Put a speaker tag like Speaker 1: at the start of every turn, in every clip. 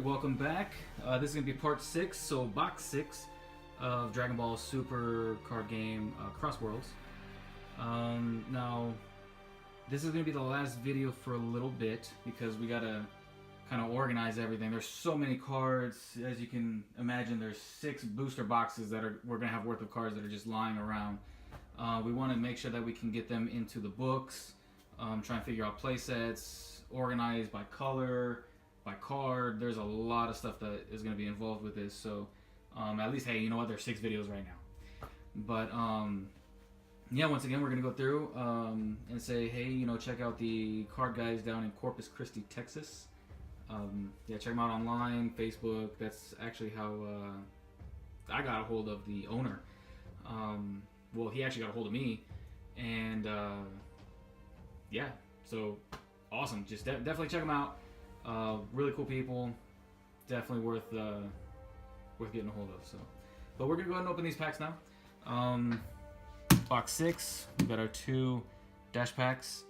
Speaker 1: welcome back. This is going to be part 6, so box 6 of Dragon Ball Super card game Cross Worlds. Now, this is going to be the last video for a little bit because we got to kind of organize everything. There's so many cards. As you can imagine, there's 6 booster boxes that we're going to have worth of cards that are just lying around. We want to make sure that we can get them into the books, try and figure out play sets, organize by color, by card. There's a lot of stuff that is going to be involved with this, so at least, hey, you know what, there's 6 videos right now. But yeah, once again, we're going to go through and say, hey, you know, check out the card guys down in Corpus Christi, Texas. Yeah, check them out online, Facebook. That's actually how I got a hold of the owner. Well, he actually got a hold of me, and yeah, so awesome. Just definitely check them out. Really cool people, definitely worth getting a hold of. So, but we're gonna go ahead and open these packs now. Box 6, we got our 2 dash packs.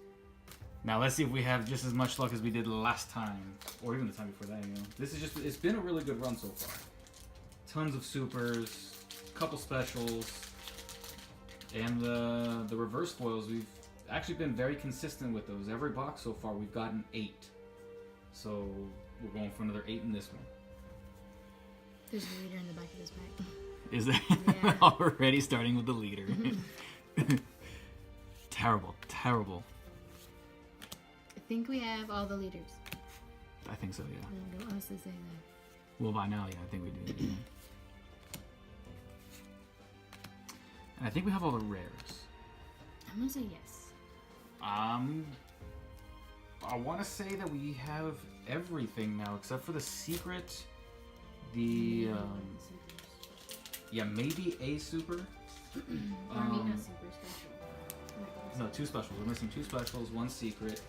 Speaker 1: Now let's see if we have just as much luck as we did last time, or even the time before that. You know, this is just—it's been a really good run so far. Tons of supers, couple specials, and the reverse foils. We've actually been very consistent with those. Every box so far, we've gotten 8. So we're going for another 8 in this one.
Speaker 2: There's a leader in the back of this pack.
Speaker 1: Is there?
Speaker 2: Yeah.
Speaker 1: Already starting with the leader. Terrible, terrible.
Speaker 2: I think we have all the leaders.
Speaker 1: I think so, yeah.
Speaker 2: Don't honestly say that.
Speaker 1: Well, by now, yeah, I think we do. Yeah. And I think we have all the rares.
Speaker 2: I'm gonna say yes.
Speaker 1: I want to say that we have everything now except for the secret, the yeah, maybe a super.
Speaker 2: I mean, a super special.
Speaker 1: No, 2 specials. We're missing 2 specials, 1 secret.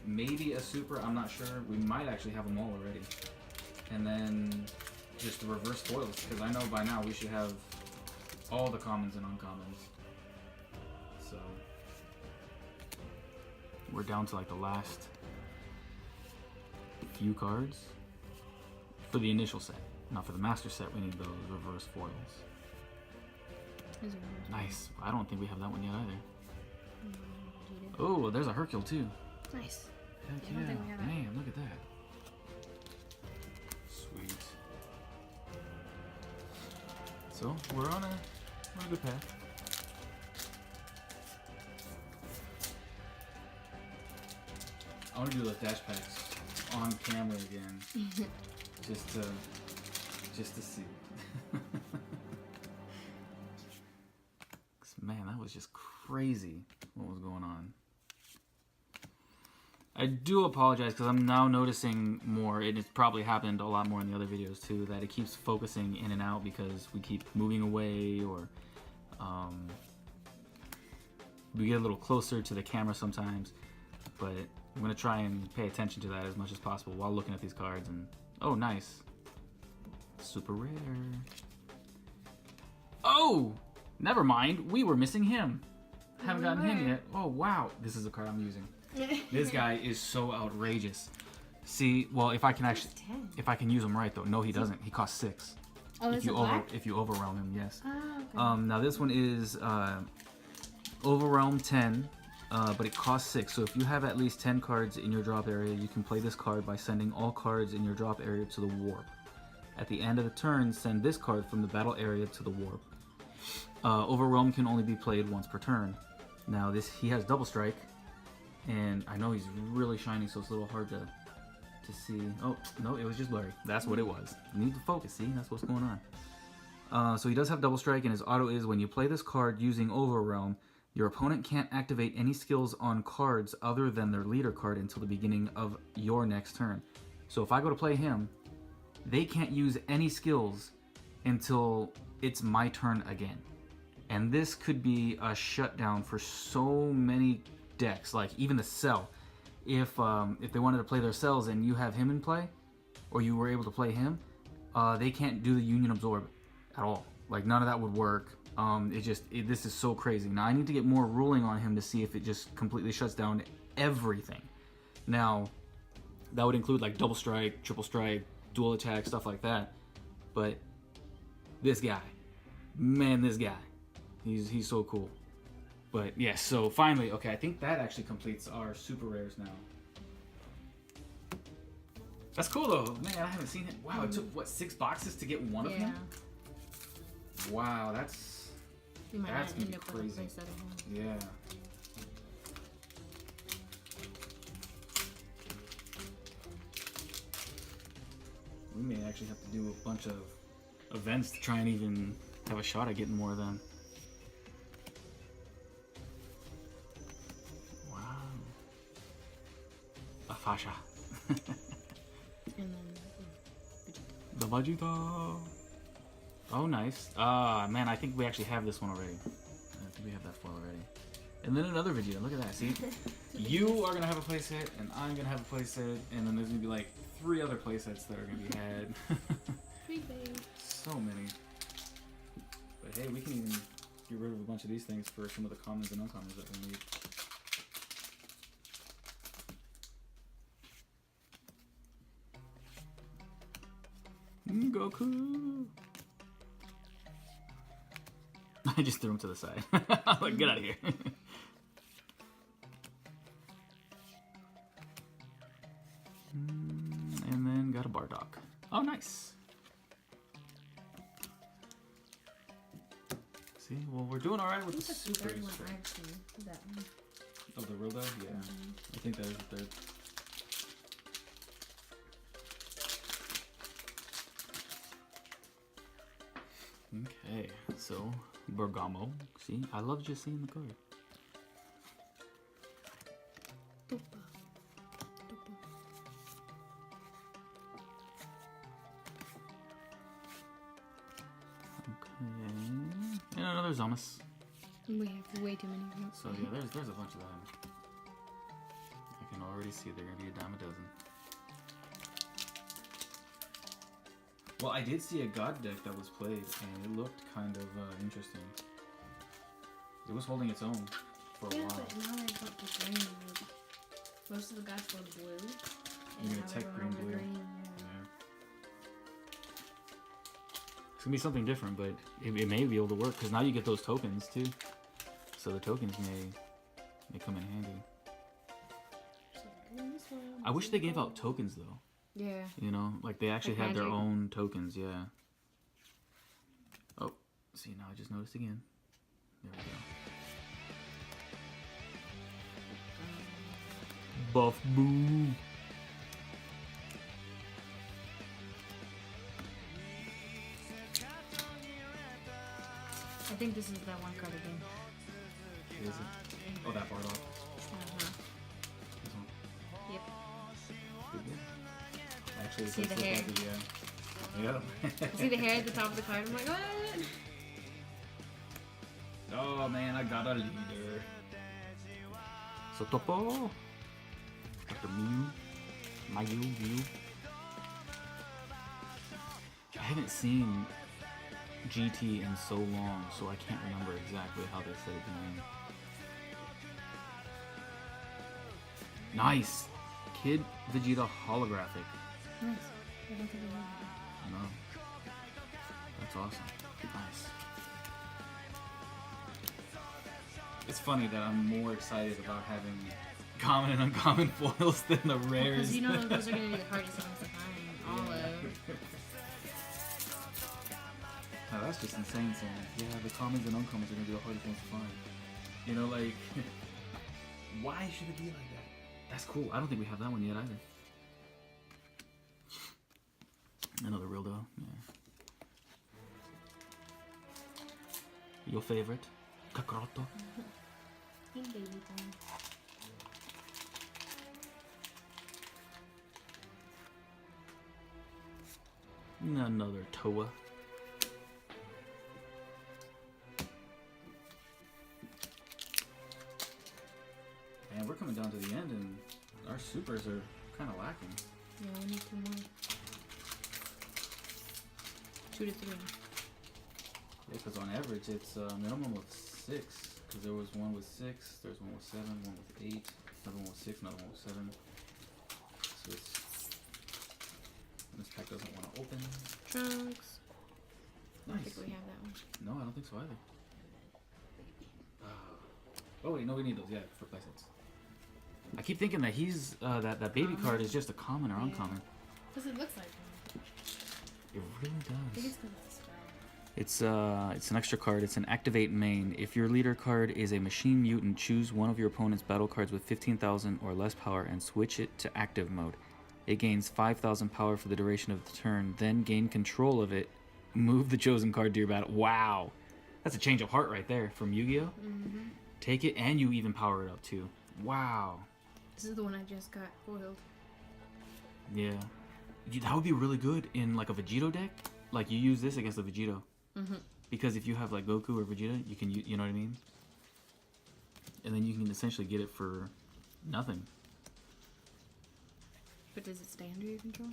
Speaker 1: Maybe a super. I'm not sure. We might actually have them all already. And then just the reverse foils, because I know by now we should have all the commons and uncommons. So we're down to like the last few cards for the initial set. Now for the master set, we need those reverse foils. Nice. I don't think we have that one yet either. Oh, there's a Hercule too.
Speaker 2: Nice.
Speaker 1: Heck
Speaker 2: I don't think we have that.
Speaker 1: Man, look at that. Sweet. So we're on a good path. I want to do those dash packs on camera again, just to see. Man, that was just crazy what was going on. I do apologize because I'm now noticing more, and it's probably happened a lot more in the other videos too, that it keeps focusing in and out because we keep moving away, or we get a little closer to the camera sometimes. But I'm going to try and pay attention to that as much as possible while looking at these cards. And oh, nice. Super rare. Oh! Never mind. We were missing him. Haven't gotten him yet. Oh, wow. This is the card I'm using. This guy is so outrageous. See, well, if I can actually... If I can use him right, though. No, he doesn't. He costs 6.
Speaker 2: Oh,
Speaker 1: if you overwhelm him, yes.
Speaker 2: Oh, okay.
Speaker 1: Now, this one is Overwhelm 10. But it costs 6, so if you have at least 10 cards in your drop area, you can play this card by sending all cards in your drop area to the warp. At the end of the turn, send this card from the battle area to the warp. Overwhelm can only be played once per turn. Now he has double strike, and I know he's really shiny, so it's a little hard to see. Oh, no, it was just blurry. That's what it was. You need to focus, see? That's what's going on. So he does have double strike, and his auto is when you play this card using Overwhelm, your opponent can't activate any skills on cards other than their leader card until the beginning of your next turn. So if I go to play him, they can't use any skills until it's my turn again. And this could be a shutdown for so many decks, like even the Cell. If they wanted to play their Cells and you have him in play, or you were able to play him, they can't do the Union Absorb at all. Like, none of that would work. This is so crazy. Now I need to get more ruling on him to see if it just completely shuts down everything. Now, that would include like double strike, triple strike, dual attack, stuff like that. But this guy, man, this guy, he's so cool. But yeah, so finally, okay, I think that actually completes our super rares now. That's cool though, man. I haven't seen it. Wow, it took what, 6 boxes to get one of him? Wow, that's
Speaker 2: You might
Speaker 1: that's
Speaker 2: not
Speaker 1: gonna
Speaker 2: end
Speaker 1: be
Speaker 2: up with a
Speaker 1: crazy.
Speaker 2: playset at home.
Speaker 1: Yeah. We may actually have to do a bunch of events to try and even have a shot at getting more of them. Wow. A fascia.
Speaker 2: And then
Speaker 1: The Vegeta. Oh, nice. Man, I think we actually have this one already. I think we have that foil already. And then another Vegeta. Look at that. See? You are going to have a playset, and I'm going to have a playset, and then there's going to be like 3 other playsets that are going to be had. So many. But hey, we can even get rid of a bunch of these things for some of the commons and uncommons that we need. Goku! I just threw him to the side. I'm like, get out of here. And then got a Bardock. Oh, nice. See, well, we're doing alright with the super.
Speaker 2: third one I've seen. That one.
Speaker 1: Oh, the real though? Yeah. I think that is the third. Okay, so Bergamo. See, I love just seeing the card.
Speaker 2: Topa.
Speaker 1: Okay, and another Zamas.
Speaker 2: We have way too many.
Speaker 1: So yeah, there's a bunch of them. I can already see they're gonna be a dime a dozen. Well, I did see a God deck that was played, and it looked kind of interesting. It was holding its own for a while.
Speaker 2: But now they've got the green. Most of the guys were blue.
Speaker 1: You're gonna
Speaker 2: now
Speaker 1: tech
Speaker 2: they're
Speaker 1: green
Speaker 2: going
Speaker 1: blue.
Speaker 2: to green,
Speaker 1: Yeah. It's gonna be something different, but it may be able to work because now you get those tokens too. So the tokens may come in handy. I wish they gave out tokens though.
Speaker 2: Yeah.
Speaker 1: You know, like they actually
Speaker 2: Like
Speaker 1: had their
Speaker 2: magic.
Speaker 1: own tokens, yeah. Oh, see, now I just noticed again. There we go. Buff Boo.
Speaker 2: I think this is that one card again.
Speaker 1: Is it? Oh, that Bardock.
Speaker 2: Uh-huh.
Speaker 1: This one.
Speaker 2: Yep.
Speaker 1: Good, good. Actually,
Speaker 2: See
Speaker 1: let's
Speaker 2: the
Speaker 1: look
Speaker 2: hair?
Speaker 1: at the, yeah.
Speaker 2: See the hair at the top of the card? I'm like, what?
Speaker 1: Oh man, I got a leader. So Topo. Dr. Mew. I haven't seen GT in so long, so I can't remember exactly how they said it going. Nice! Kid Vegeta holographic.
Speaker 2: Nice. I don't think I have
Speaker 1: No. That's awesome. Nice. It's funny that I'm more excited about having common and uncommon foils than the rares.
Speaker 2: Because you know those are going to be the hardest ones to find. All of.
Speaker 1: Oh, that's just insane saying, yeah, the commons and uncommons are going to be the hardest ones to find. You know, like, why should it be like that? That's cool. I don't think we have that one yet either. Another real though, yeah. Your favorite? Kakaroto?
Speaker 2: Pink baby time.
Speaker 1: Another Toa. And we're coming down to the end and our supers are kind of lacking.
Speaker 2: Yeah, we need 2 more. 2 to 3.
Speaker 1: Yeah, because on average it's a minimum of 6. Because there was one with 6, there's one with 7, one with 8, another one with 6, another one with 7. So it's this pack doesn't want to open.
Speaker 2: Trunks. I don't
Speaker 1: Nice.
Speaker 2: think we have that one.
Speaker 1: No, I don't think so either. Oh wait, no, we need those. Yeah, for playsets. I keep thinking that he's that baby card is just a common or uncommon.
Speaker 2: Because it looks like one.
Speaker 1: It really
Speaker 2: I think
Speaker 1: does.
Speaker 2: it's because it's a star.
Speaker 1: It's an extra card. It's an activate main. If your leader card is a machine mutant, choose one of your opponent's battle cards with 15,000 or less power and switch it to active mode. It gains 5,000 power for the duration of the turn. Then gain control of it. Move the chosen card to your battle. Wow, that's a change of heart right there from Yu-Gi-Oh.
Speaker 2: Mm-hmm.
Speaker 1: Take it and you even power it up too. Wow.
Speaker 2: This is the one I just got foiled.
Speaker 1: Yeah. That would be really good in like a Vegito deck. Like you use this against the Vegito.
Speaker 2: Mm-hmm.
Speaker 1: Because if you have like Goku or Vegeta, you can, you know what I mean? And then you can essentially get it for nothing.
Speaker 2: But does it stay under your control?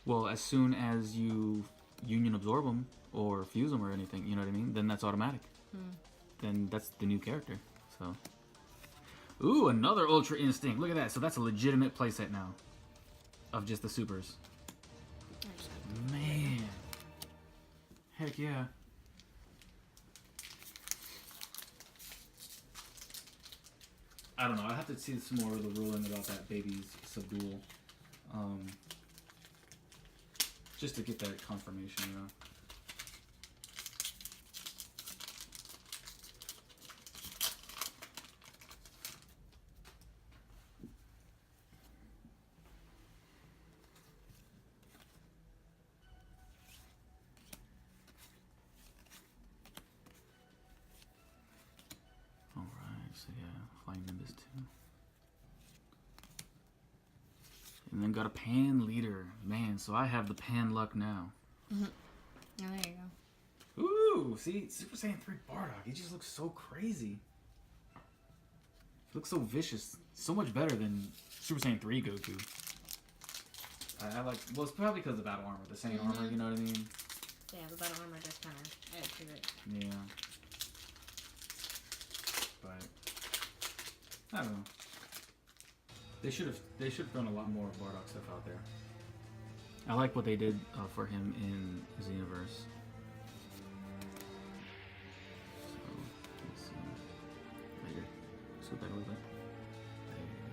Speaker 1: Well, as soon as you Union Absorb them or fuse them or anything, you know what I mean? Then that's automatic. Then that's the new character. So, ooh, another Ultra Instinct. Look at that. So that's a legitimate playset now of just the supers. Man, heck yeah. I don't know. I have to see some more of the ruling about that baby's subdual, just to get that confirmation, you know. So yeah, Flying Nimbus 2. And then got a Pan Leader. Man, so I have the Pan luck now.
Speaker 2: Mm-hmm. Oh, there you go.
Speaker 1: Ooh, see, Super Saiyan 3 Bardock, he just looks so crazy. He looks so vicious. So much better than Super Saiyan 3 Goku. I like, well, it's probably because of the battle armor, the Saiyan armor, you know what I mean?
Speaker 2: Yeah, the battle armor just kind of added to it.
Speaker 1: Yeah. But I don't know. They should have done a lot more Bardock stuff out there. I like what they did for him in Xenoverse. So let's see. Right here. Scoot back a little bit. There you go.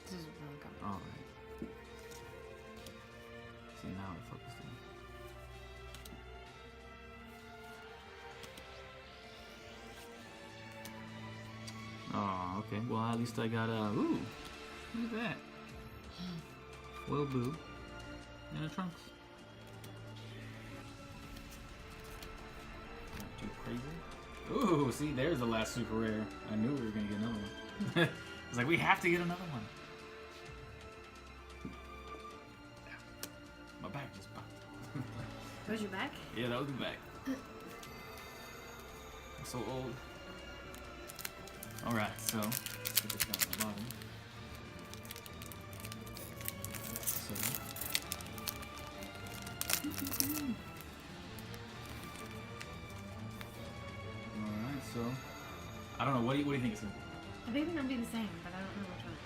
Speaker 2: This is really coming.
Speaker 1: All right. See, now it focused in. Oh, okay. Well, at least I got a. Ooh, look at that. Well, Boo. And a Trunks. Not too crazy. Ooh, see, there's the last super rare. I knew we were gonna get another one. It's like we have to get another one. My back just popped.
Speaker 2: Where's your back?
Speaker 1: Yeah, that was the back. I'm so old. Alright, so let's get this down to the bottom. So alright, so I don't know, what do you think it's gonna be?
Speaker 2: I think it's gonna be the same, but I don't know which one.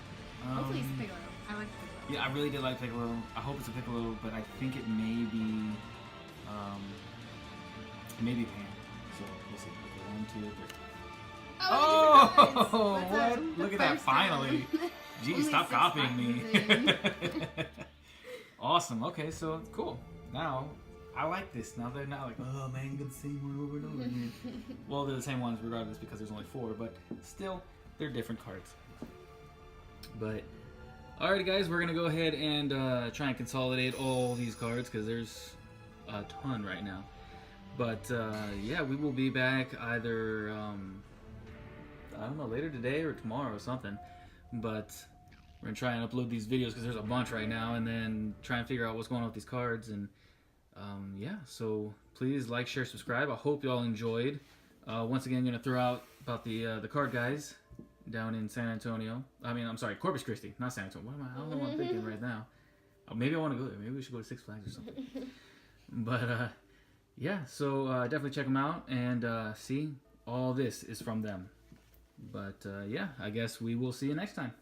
Speaker 2: Hopefully it's Piccolo. I like Piccolo.
Speaker 1: Yeah, I really did like Piccolo. I hope it's a Piccolo, but I think it may be Pan. So we'll see. Okay, 1, 2, 3. Oh, what? Look at that, finally. Geez, stop copying me. Awesome. Okay, so cool. Now, I like this. Now they're not like, oh man, you're gonna see one over and over again. Well, they're the same ones regardless because there's only 4, but still, they're different cards. But, alrighty guys, we're gonna go ahead and try and consolidate all these cards because there's a ton right now. But yeah, we will be back either I don't know, later today or tomorrow or something. But we're gonna try and upload these videos because there's a bunch right now, and then try and figure out what's going on with these cards. And yeah, so please like, share, subscribe. I hope you all enjoyed. Once again, gonna throw out about the card guys down in San Antonio. I mean, I'm sorry, Corpus Christi, not San Antonio. I don't know what I'm thinking right now. Maybe I want to go there. Maybe we should go to Six Flags or something. But yeah, so definitely check them out and see, all this is from them. But yeah, I guess we will see you next time.